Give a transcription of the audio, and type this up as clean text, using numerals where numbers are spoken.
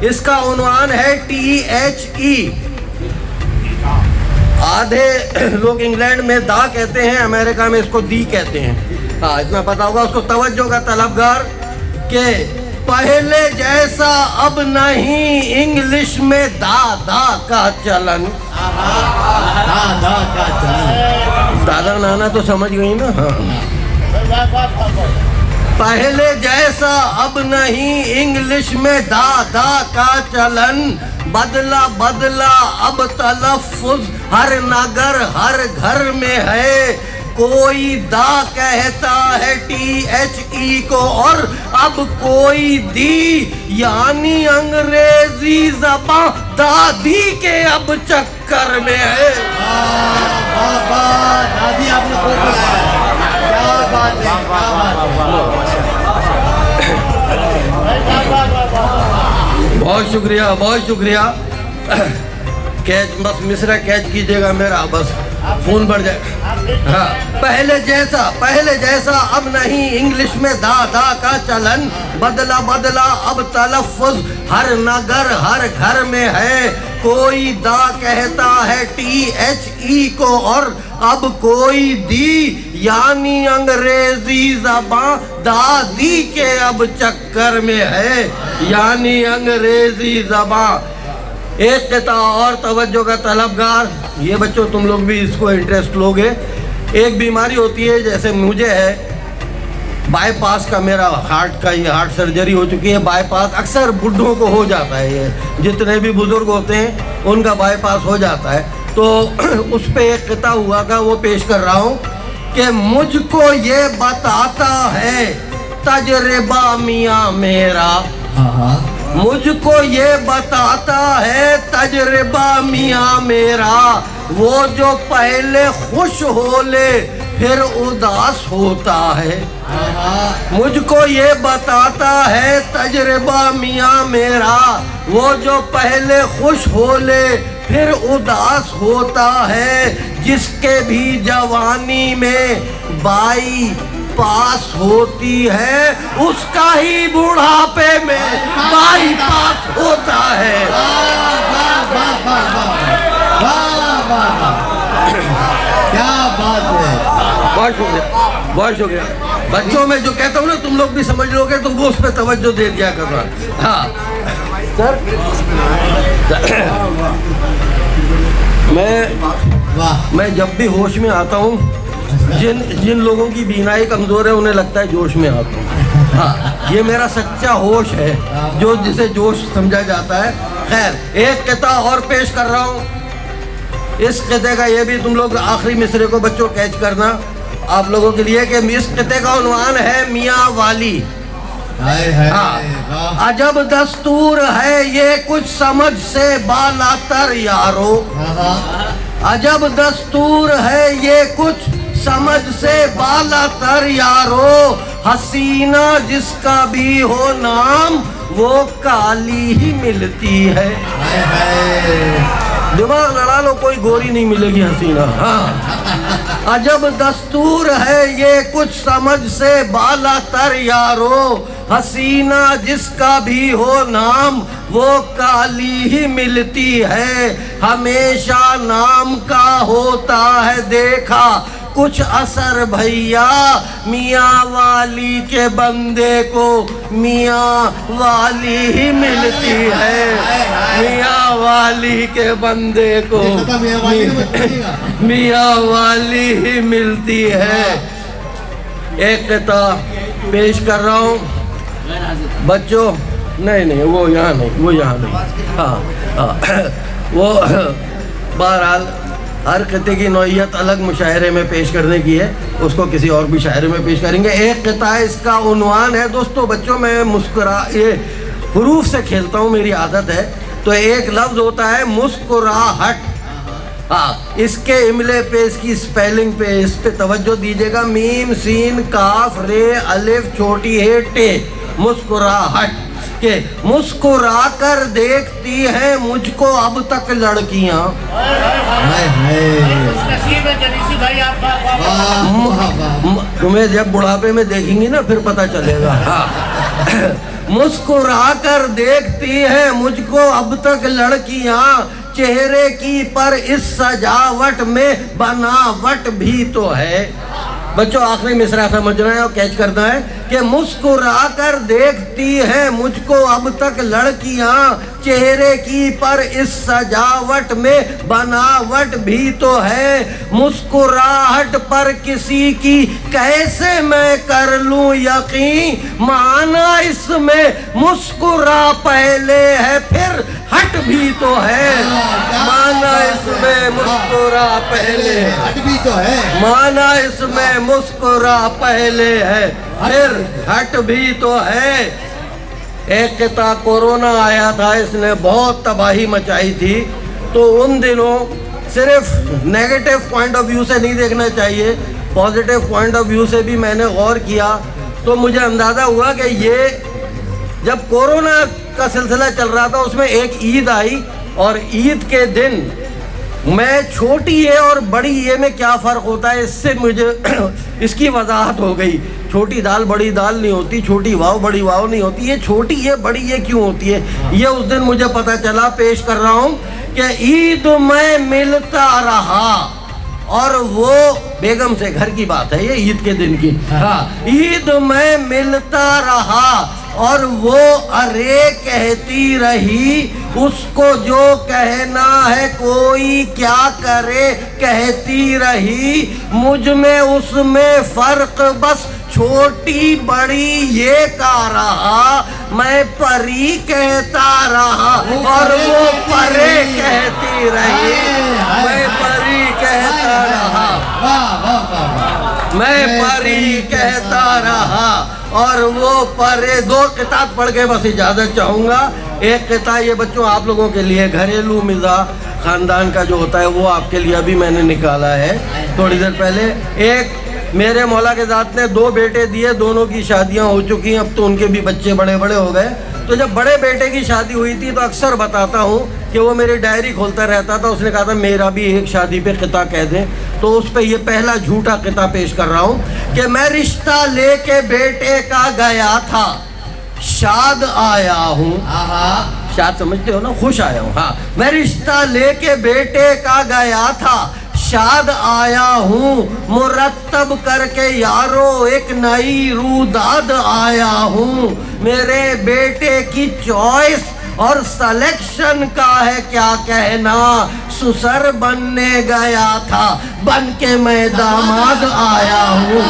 اس کا عنوان ہے THE. آدھے لوگ انگلینڈ میں دا کہتے ہیں, امریکہ میں اس کو دی کہتے ہیں. ہاں اتنا پتا ہوگا اس کو. توجہ کا طلبگار کہ پہلے جیسا اب نہیں انگلش میں دا کا چلن. دادا نانا تو سمجھ گئی نا. پہلے جیسا اب نہیں انگلش میں دا کا چلن. بدلا اب تلفظ ہر نگر ہر گھر میں ہے. کوئی دا کہتا ہے THE کو اور اب کوئی دی, یعنی انگریزی زبان دادی کے اب چکر میں ہے. دادی آپ نے خوب بلایا, کیا بات ہے. بہت شکریہ, بہت شکریہ. کیچ بس مصرع کیچ کیجیے گا میرا, بس فون بڑھ جائے. ہاں پہلے جیسا اب نہیں انگلش میں دا کا چلن. بدلا اب تلفظ ہر نگر ہر گھر میں ہے. کوئی دا کہتا ہے THE کو اور اب کوئی دی, یعنی انگریزی زبان دادی کے اب چکر میں ہے. یعنی انگریزی زبان. ایک قطعہ اور توجہ کا طلبگار, یہ بچوں تم لوگ بھی اس کو انٹرسٹ لوگے. ایک بیماری ہوتی ہے جیسے مجھے ہے, بائی پاس کا, میرا ہارٹ کا, یہ ہارٹ سرجری ہو چکی ہے. بائی پاس اکثر بڈھوں کو ہو جاتا ہے, یہ جتنے بھی بزرگ ہوتے ہیں ان کا بائی پاس ہو جاتا ہے. تو اس پہ ایک قطعہ ہوا تھا, وہ پیش کر رہا ہوں کہ مجھ کو یہ بتاتا ہے تجربہ میاں میرا. مجھ کو یہ بتاتا ہے تجربہ میاں میرا, وہ جو پہلے خوش ہو لے پھر اداس ہوتا ہے. مجھ کو یہ بتاتا ہے تجربہ میاں میرا, وہ جو پہلے خوش ہو لے پھر اداس ہوتا ہے. جس کے بھی جوانی میں بائی پاس ہوتی ہے اس کا ہی بڑھاپے میں بائی پاس ہوتا ہے. کیا بات ہے. بہت شکریہ, بہت شکریہ. بچوں میں جو کہتا ہوں نا تم لوگ بھی سمجھ لو گے تو وہ اس پہ توجہ دے دیا کرنا. ہاں سر, میں جب بھی ہوش میں آتا ہوں, جن لوگوں کی بینائی کمزور ہے انہیں لگتا ہے جوش میں آتا ہوں. ہاں یہ میرا سچا ہوش ہے جو جسے جوش سمجھا جاتا ہے. خیر ایک قطعہ اور پیش کر رہا ہوں. اس قطعے کا یہ بھی تم لوگ آخری مصرے کو بچوں کیچ کرنا آپ لوگوں کے لیے کہ اس قطعے کا عنوان ہے میاں والی. عجب دستور ہے یہ کچھ سمجھ سے بالا تر یارو. عجب دستور ہے یہ کچھ سمجھ سے بالا تر یارو. حسینہ جس کا بھی ہو نام وہ کالی ہی ملتی ہے. دماغ لڑا لو, کوئی گوری نہیں ملے گی حسینہ. ہاں عجب دستور ہے یہ کچھ سمجھ سے بالا تر یارو. حسینہ جس کا بھی ہو نام وہ کالی ہی ملتی ہے. ہمیشہ نام کا ہوتا ہے دیکھا کچھ اثر بھیا, میاں والی کے بندے کو میاں والی ہی ملتی ہے. میاں والی کے بندے کو میاں والی ہی ملتی ہے. ایک قطعہ پیش کر رہا ہوں بچوں. نہیں وہ یہاں نہیں. ہاں وہ بہرحال ہر قطعے کی نوعیت الگ مشاعرے میں پیش کرنے کی ہے, اس کو کسی اور بھی شاعرے میں پیش کریں گے. ایک قطعہ اس کا عنوان ہے دوستو. بچوں میں یہ حروف سے کھیلتا ہوں, میری عادت ہے. تو ایک لفظ ہوتا ہے مسکراہٹ. ہاں اس کے املے پہ, اس کی سپیلنگ پہ, اس پہ توجہ دیجیے گا. میم سین کاف رے الف چھوٹی ہے ٹے. مسکراہٹ کہ مسکرا کر دیکھتی ہیں مجھ کو اب تک لڑکیاں. تمہیں جب بڑھاپے میں دیکھیں گی نا پھر پتہ چلے گا. مسکرا کر دیکھتی ہیں مجھ کو اب تک لڑکیاں، چہرے کی پر اس سجاوٹ میں بناوٹ بھی تو ہے۔ بچوں آخری مصرع سمجھنا ہے اور کیچ کرنا ہے کہ مسکرا کر دیکھتی ہیں مجھ کو اب تک لڑکیاں، چہرے کی پر اس سجاوٹ میں بناوٹ بھی تو ہے۔ مسکراہٹ پر کسی کی کیسے میں کر لوں یقین، معنی اس میں مسکرا پہلے ہے پھر ہٹ بھی تو ہے۔ معنی اس میں مسکرا پہلے ہے، ہٹ بھی تو ہے۔ معنی اس میں مسکرا پہلے ہے پھر ہٹ بھی تو ہے۔ ایک قطعہ کورونا آیا تھا، اس نے بہت تباہی مچائی تھی، تو ان دنوں صرف نیگیٹو پوائنٹ آف ویو سے نہیں دیکھنا چاہیے، پازیٹیو پوائنٹ آف ویو سے بھی میں نے غور کیا، تو مجھے اندازہ ہوا کہ یہ جب کورونا کا سلسلہ چل رہا تھا اس میں ایک عید آئی، اور عید کے دن میں چھوٹی اے اور بڑی اے میں کیا فرق ہوتا ہے اس سے مجھے اس کی وضاحت ہو گئی۔ چھوٹی دال بڑی دال نہیں ہوتی، چھوٹی واو بڑی واو نہیں ہوتی، یہ چھوٹی اے بڑی اے کیوں ہوتی ہے، یہ اس دن مجھے پتہ چلا۔ پیش کر رہا ہوں کہ عید میں ملتا رہا، اور وہ بیگم سے، گھر کی بات ہے یہ عید کے دن کی، ہاں، عید میں ملتا رہا اور وہ ارے کہتی رہی، اس کو جو کہنا ہے کوئی کیا کرے کہتی رہی، مجھ میں اس میں فرق بس چھوٹی بڑی یہ کا رہا، میں پری کہتا رہا اور وہ پرے کہتی رہی، میں پری کہتا رہا، میں پری کہتا رہا اور وہ پرے۔ دو قطعات پڑھ کے بس اجازت چاہوں گا۔ ایک قطعہ یہ بچوں آپ لوگوں کے لیے گھریلو مزاح خاندان کا جو ہوتا ہے وہ آپ کے لیے ابھی میں نے نکالا ہے تھوڑی دیر پہلے۔ ایک میرے مولا کے ذات نے 2 بیٹے دیے، دونوں کی شادیاں ہو چکی ہیں، اب تو ان کے بھی بچے بڑے بڑے ہو گئے۔ تو جب بڑے بیٹے کی شادی ہوئی تھی تو اکثر بتاتا ہوں کہ وہ میری ڈائری کھولتا رہتا تھا، اس نے کہا تھا میرا بھی ایک شادی پہ قطعہ کہہ دیں، تو اس پہ یہ پہلا جھوٹا قطعہ پیش کر رہا ہوں کہ میں رشتہ لے کے بیٹے کا گیا تھا، شاد آیا ہوں۔ شاد سمجھتے ہو نا، خوش آیا ہوں، ہاں، میں رشتہ لے کے بیٹے کا گیا تھا، شاد آیا ہوں، مرتب کر کے یارو ایک نئی روداد آیا ہوں، میرے بیٹے کی چوائس اور سلیکشن کا ہے کیا کہنا، سسر بننے گیا تھا بن کے میں داماد آیا ہوں۔